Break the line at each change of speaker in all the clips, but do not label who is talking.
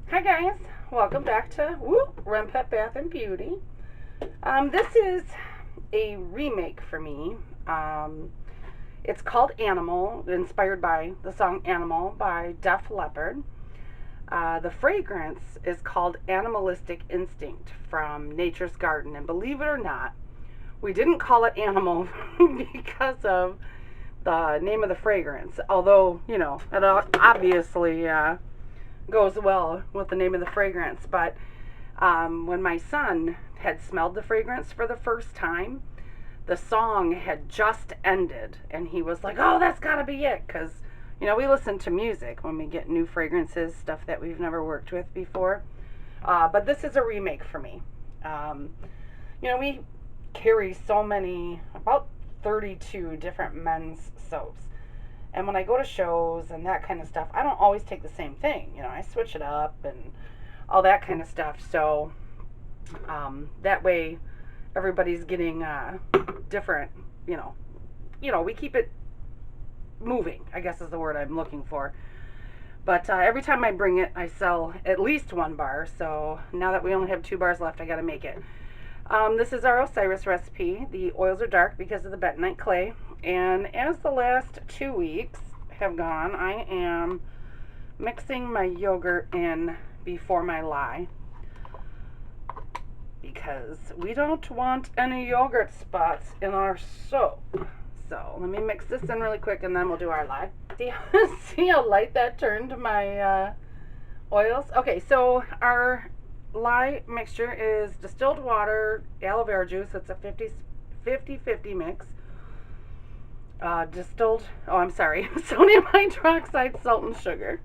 Hi guys, welcome back to Renpet Bath Beauty. This is a remake for me. It's called Animal, inspired by the song Animal by Def Leppard. The fragrance is called Animalistic Instinct from Nature's Garden, and believe it or not, we didn't call it Animal because of the name of the fragrance, although, it obviously goes well with the name of the fragrance. But when my son had smelled the fragrance for the first time, the song had just ended, and he was like, "Oh, that's gotta be it," because we listen to music when we get new fragrances, stuff that we've never worked with before. But this is a remake for me. We carry so many, about 32 different men's soaps. And when I go to shows and that kind of stuff, I don't always take the same thing. I switch it up and all that kind of stuff. So that way everybody's getting different, we keep it moving, I guess is the word I'm looking for. But every time I bring it, I sell at least one bar. So now that we only have 2 bars left, I got to make it. This is our Osiris recipe. The oils are dark because of the bentonite clay. And as the last 2 weeks have gone, I am mixing my yogurt in before my lye, because we don't want any yogurt spots in our soap. So let me mix this in really quick and then we'll do our lye. See how light that turned my oils? Okay, so our lye mixture is distilled water, aloe vera juice. It's a 50-50 mix. Sodium hydroxide, salt, and sugar.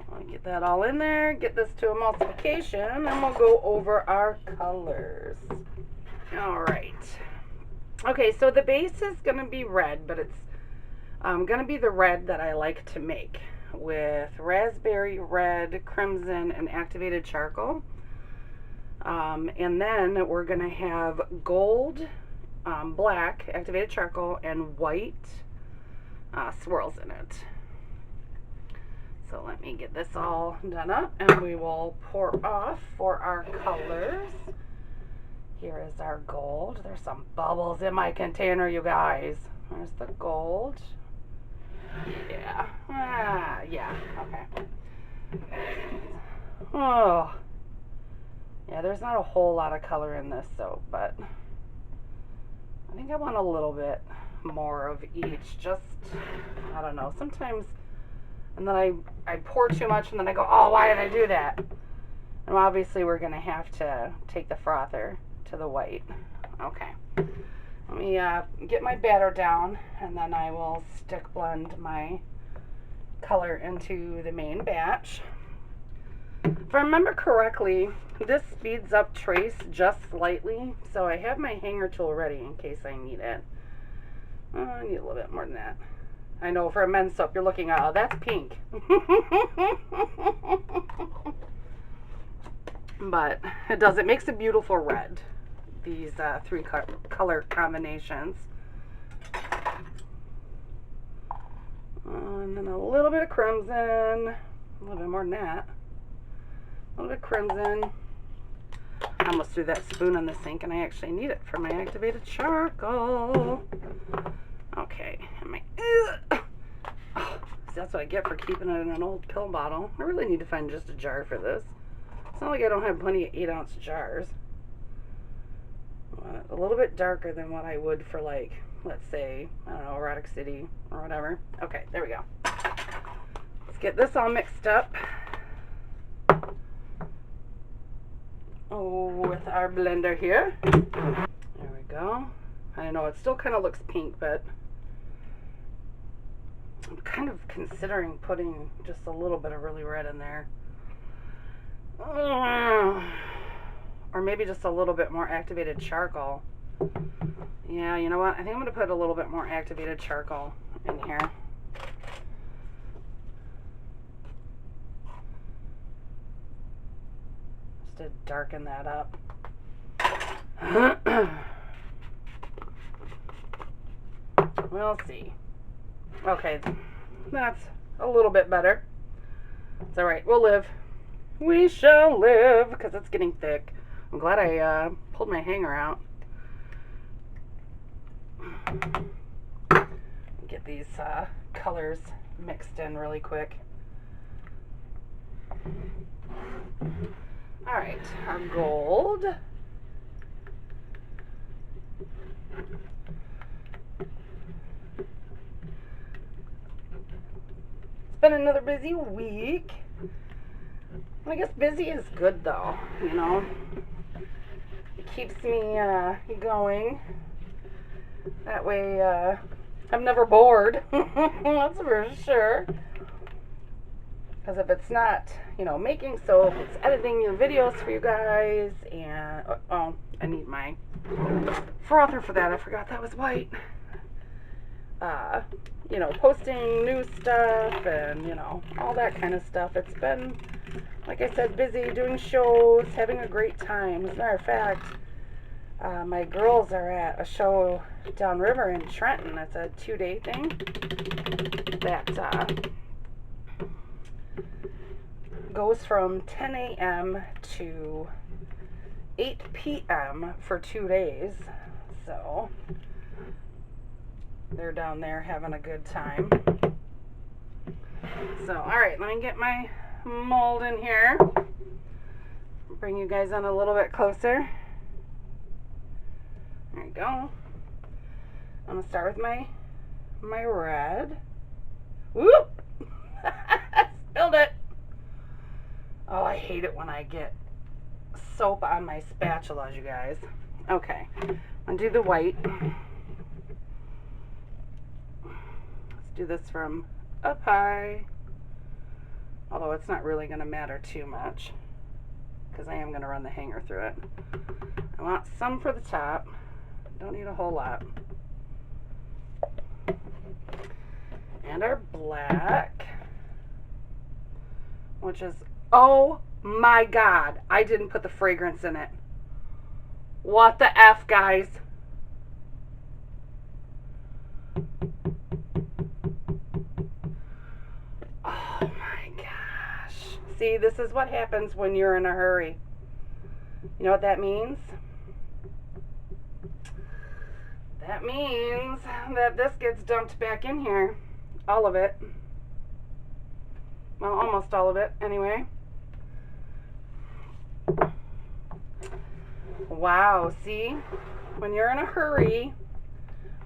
I'll get that all in there, get this to emulsification, and we'll go over our colors. Alright. Okay, so the base is going to be red, but it's going to be the red that I like to make, with raspberry red, crimson, and activated charcoal. And then we're going to have gold, black, activated charcoal, and white swirls in it. So let me get this all done up and we will pour off for our colors. Here is our gold. There's some bubbles in my container, you guys. There's the gold. Yeah. Yeah. Okay. Oh. Yeah, there's not a whole lot of color in this soap, but I think I want a little bit more of each. Just, I don't know, sometimes, and then I pour too much and then I go, oh, why did I do that? And obviously we're going to have to take the frother to the white. Okay. Let me get my batter down and then I will stick blend my color into the main batch. If I remember correctly, this speeds up trace just slightly, so I have my hanger tool ready in case I need it. I need a little bit more than that. I know for a men's soap, you're looking at, oh, that's pink. But it does, it makes a beautiful red, these 3 color combinations. And then a little bit of crimson, a little bit more than that. A little bit crimson. I almost threw that spoon in the sink and I actually need it for my activated charcoal. Okay. Oh, that's what I get for keeping it in an old pill bottle. I really need to find just a jar for this. It's not like I don't have plenty of 8-ounce jars. A little bit darker than what I would for, like, let's say, I don't know, Erotic City or whatever. Okay, there we go. Let's get this all mixed up. With our blender here. There we go. I know it still kind of looks pink, but I'm kind of considering putting just a little bit of really red in there. Or maybe just a little bit more activated charcoal. Yeah, you know what? I think I'm going to put a little bit more activated charcoal in here. To darken that up. We'll see. Okay, that's a little bit better. It's alright, we'll live. We shall live, because it's getting thick. I'm glad I pulled my hanger out. Get these colors mixed in really quick. Alright, our gold. It's been another busy week. I guess busy is good though, you know. It keeps me going. That way I'm never bored. That's for sure. Because if it's not, you know, making soap, it's editing your videos for you guys. And, oh, I need my frother for that. I forgot that was white. You know, posting new stuff and, you know, all that kind of stuff. It's been, like I said, busy doing shows, having a great time. As a matter of fact, my girls are at a show downriver in Trenton. It's a 2-day thing that goes from 10 a.m. to 8 p.m. for 2 days. So they're down there having a good time. So, alright, let me get my mold in here. Bring you guys on a little bit closer. There you go. I'm going to start with my red. Whoop! Spilled it! Oh, I hate it when I get soap on my spatulas, you guys. Okay, I'm going to do the white. Let's do this from up high. Although it's not really going to matter too much, because I am going to run the hanger through it. I want some for the top. Don't need a whole lot. And our black, which is, oh my God, I didn't put the fragrance in it. What the F, guys? Oh my gosh. See, this is what happens when you're in a hurry. You know what that means? That means that this gets dumped back in here. All of it. Well, almost all of it, anyway. Wow, see? When you're in a hurry,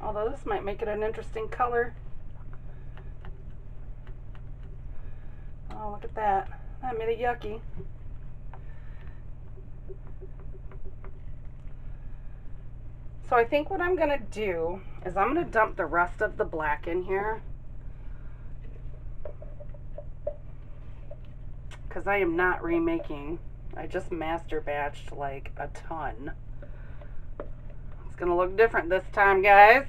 although this might make it an interesting color. Oh, look at that. That made it yucky. So I think what I'm going to do is I'm going to dump the rest of the black in here. Because I am not remaking. I just master batched like a ton. It's going to look different this time, guys.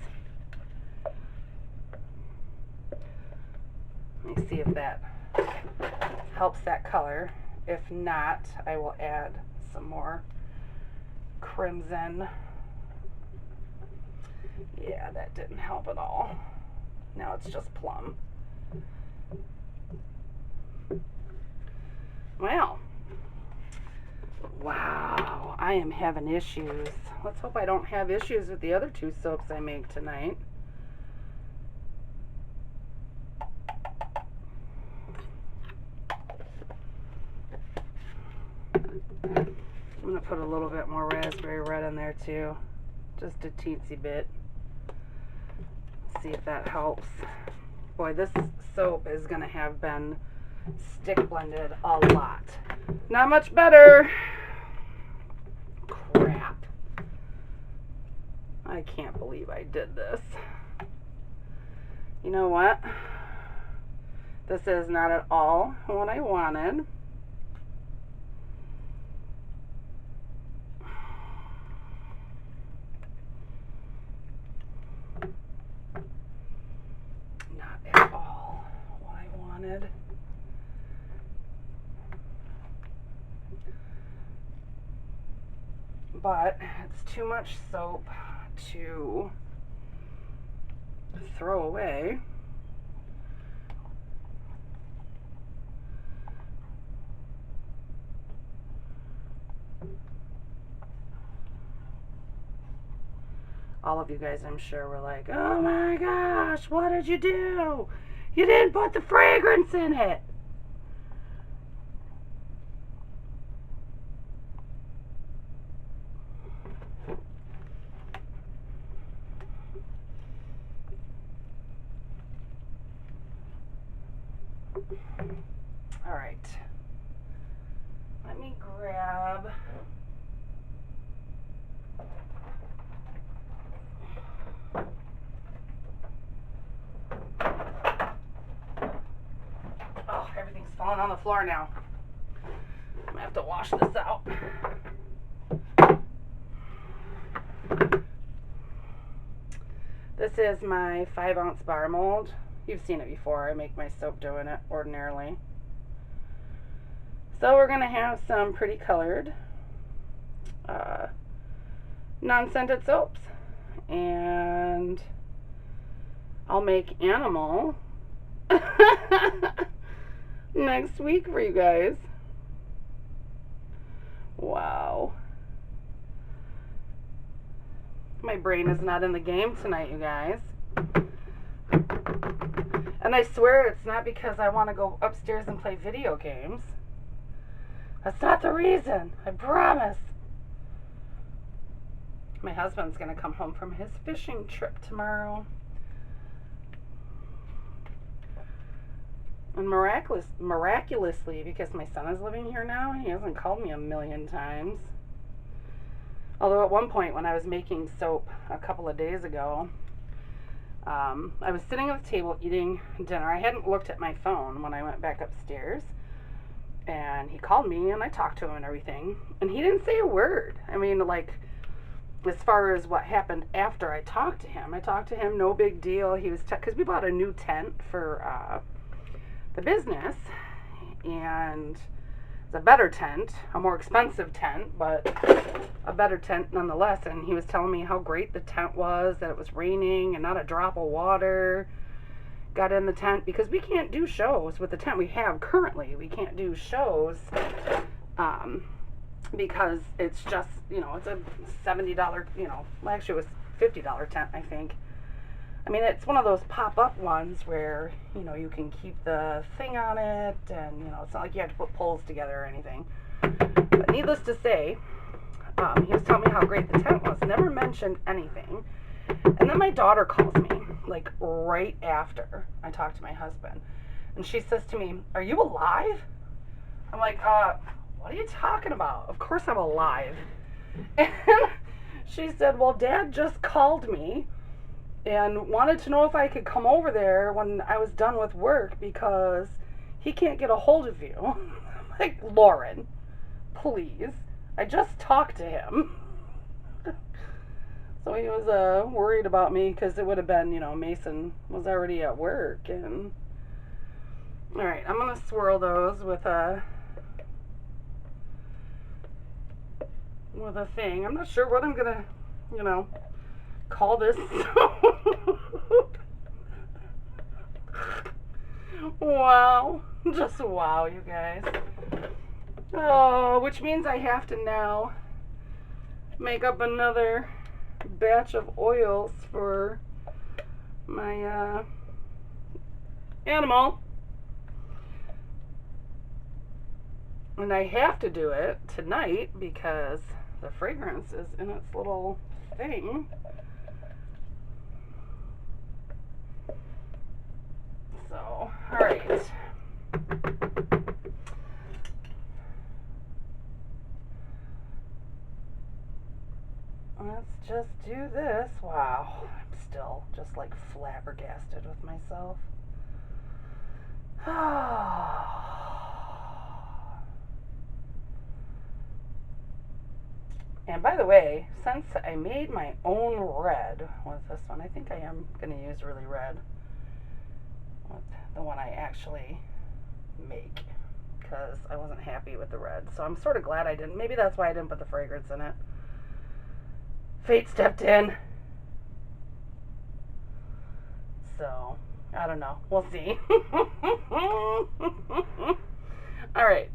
Let me see if that helps that color. If not, I will add some more crimson. Yeah, that didn't help at all. Now it's just plum. Well, wow, I am having issues. Let's hope I don't have issues with the other two soaps I make tonight. I'm going to put a little bit more raspberry red in there too. Just a teensy bit. See if that helps. Boy, this soap is going to have been stick blended a lot. Not much better. Crap. I can't believe I did this. You know what? This is not at all what I wanted. Not at all what I wanted. But it's too much soap to throw away. All of you guys, I'm sure, were like, oh my gosh, what did you do? You didn't put the fragrance in it. All right. Let me grab... Oh, everything's falling on the floor now. I'm gonna have to wash this out. This is my 5-ounce bar mold. You've seen it before. I make my soap dough in it ordinarily. So we're gonna have some pretty colored non-scented soaps, and I'll make animal next week for you guys. Wow. My brain is not in the game tonight, you guys. And I swear it's not because I want to go upstairs and play video games. That's not the reason. I promise. My husband's going to come home from his fishing trip tomorrow. And miraculously, because my son is living here now, he hasn't called me a million times. Although at one point when I was making soap a couple of days ago, I was sitting at the table eating dinner. I hadn't looked at my phone when I went back upstairs. And he called me and I talked to him and everything. And he didn't say a word. I mean, like, as far as what happened after I talked to him, no big deal. He was, because we bought a new tent for the business. And it's a better tent, a more expensive tent, but a better tent nonetheless. And he was telling me how great the tent was, that it was raining and not a drop of water got in the tent, because we can't do shows with the tent we have currently. We can't do shows because it's just, you know, it's a $70, you know, well, actually it was $50 tent, I think. I mean, it's one of those pop-up ones where, you know, you can keep the thing on it, and, you know, it's not like you have to put poles together or anything. But needless to say, he was telling me how great the tent was, never mentioned anything. And then my daughter calls me, like, right after I talked to my husband. And she says to me, "Are you alive?" I'm like, what are you talking about? Of course I'm alive. And she said, "Well, Dad just called me and wanted to know if I could come over there when I was done with work because he can't get a hold of you." I'm like, Lauren, please. I just talked to him. So he was worried about me because it would have been, you know, Mason was already at work. And all right, I'm going to swirl those with a thing. I'm not sure what I'm going to, you know, call this. Wow. Just wow, you guys. Oh, which means I have to now make up another batch of oils for my animal. And I have to do it tonight because the fragrance is in its little thing. So, alright. Let's just do this. Wow, I'm still just like flabbergasted with myself. And by the way, since I made my own red with this one, I think I am going to use really red with the one I actually make, because I wasn't happy with the red. So I'm sort of glad I didn't. Maybe that's why I didn't put the fragrance in it. Fate stepped in. So, I don't know. We'll see. Alright.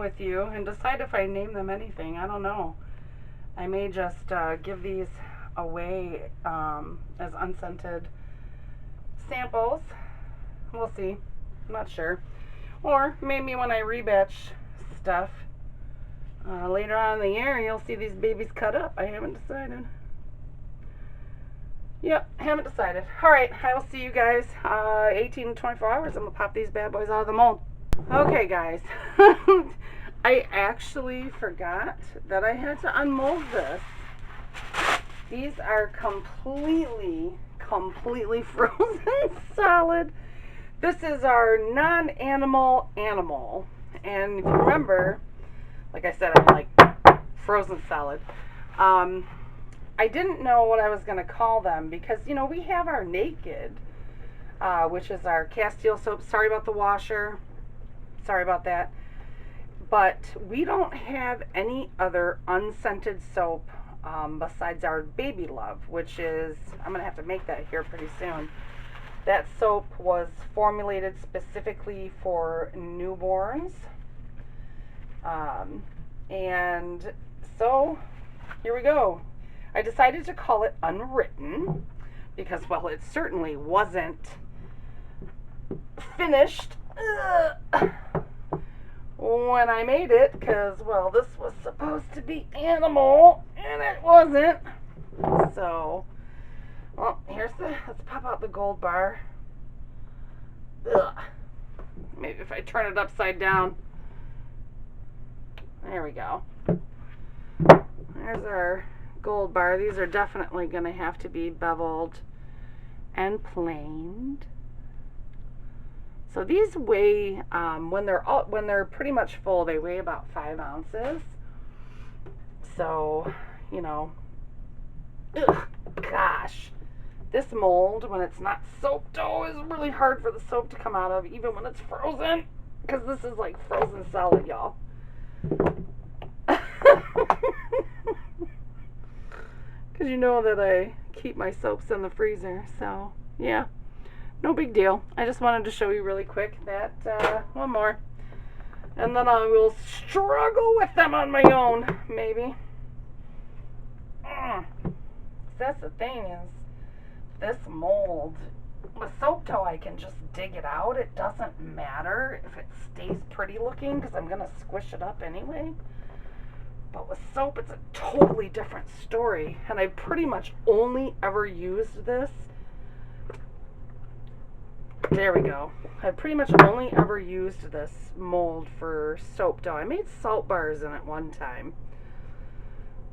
with you and decide if I name them anything. I don't know. I may just give these away as unscented samples. We'll see. I'm not sure. Or maybe when I rebatch stuff later on in the year, you'll see these babies cut up. I haven't decided. Yep, haven't decided. Alright, I will see you guys 18 to 24 hours. I'm going to pop these bad boys out of the mold. Okay, guys. I actually forgot that I had to unmold this. These are completely frozen solid. This is our non-animal animal. And if you remember, like I said, I'm like frozen solid. I didn't know what I was going to call them because, you know, we have our Naked, which is our Castile soap. Sorry about the washer. Sorry about that. But we don't have any other unscented soap besides our Baby Love, which is, I'm going to have to make that here pretty soon. That soap was formulated specifically for newborns. And so, here we go. I decided to call it Unwritten because, well, it certainly wasn't finished when I made it because, well, this was supposed to be animal and it wasn't. So, well, let's pop out the gold bar. Ugh. Maybe if I turn it upside down. There we go. There's our gold bar. These are definitely going to have to be beveled and planed. So these weigh, when they're pretty much full, they weigh about 5 ounces. So, you know, ugh, gosh, this mold, when it's not soap dough, is really hard for the soap to come out of, even when it's frozen, because this is like frozen solid, y'all. Because you know that I keep my soaps in the freezer, so yeah, no big deal. I just wanted to show you really quick that one more, and then I will struggle with them on my own, maybe. That's the thing is, this mold, with soap dough, I can just dig it out. It doesn't matter if it stays pretty looking because I'm going to squish it up anyway. But with soap, it's a totally different story. And I pretty much only ever used this. There we go. I pretty much only ever used this mold for soap dough. I made salt bars in it one time.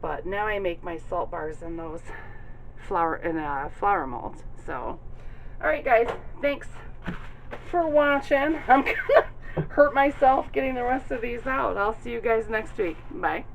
But now I make my salt bars in those flour molds. So, alright guys, thanks for watching. I'm going to hurt myself getting the rest of these out. I'll see you guys next week. Bye.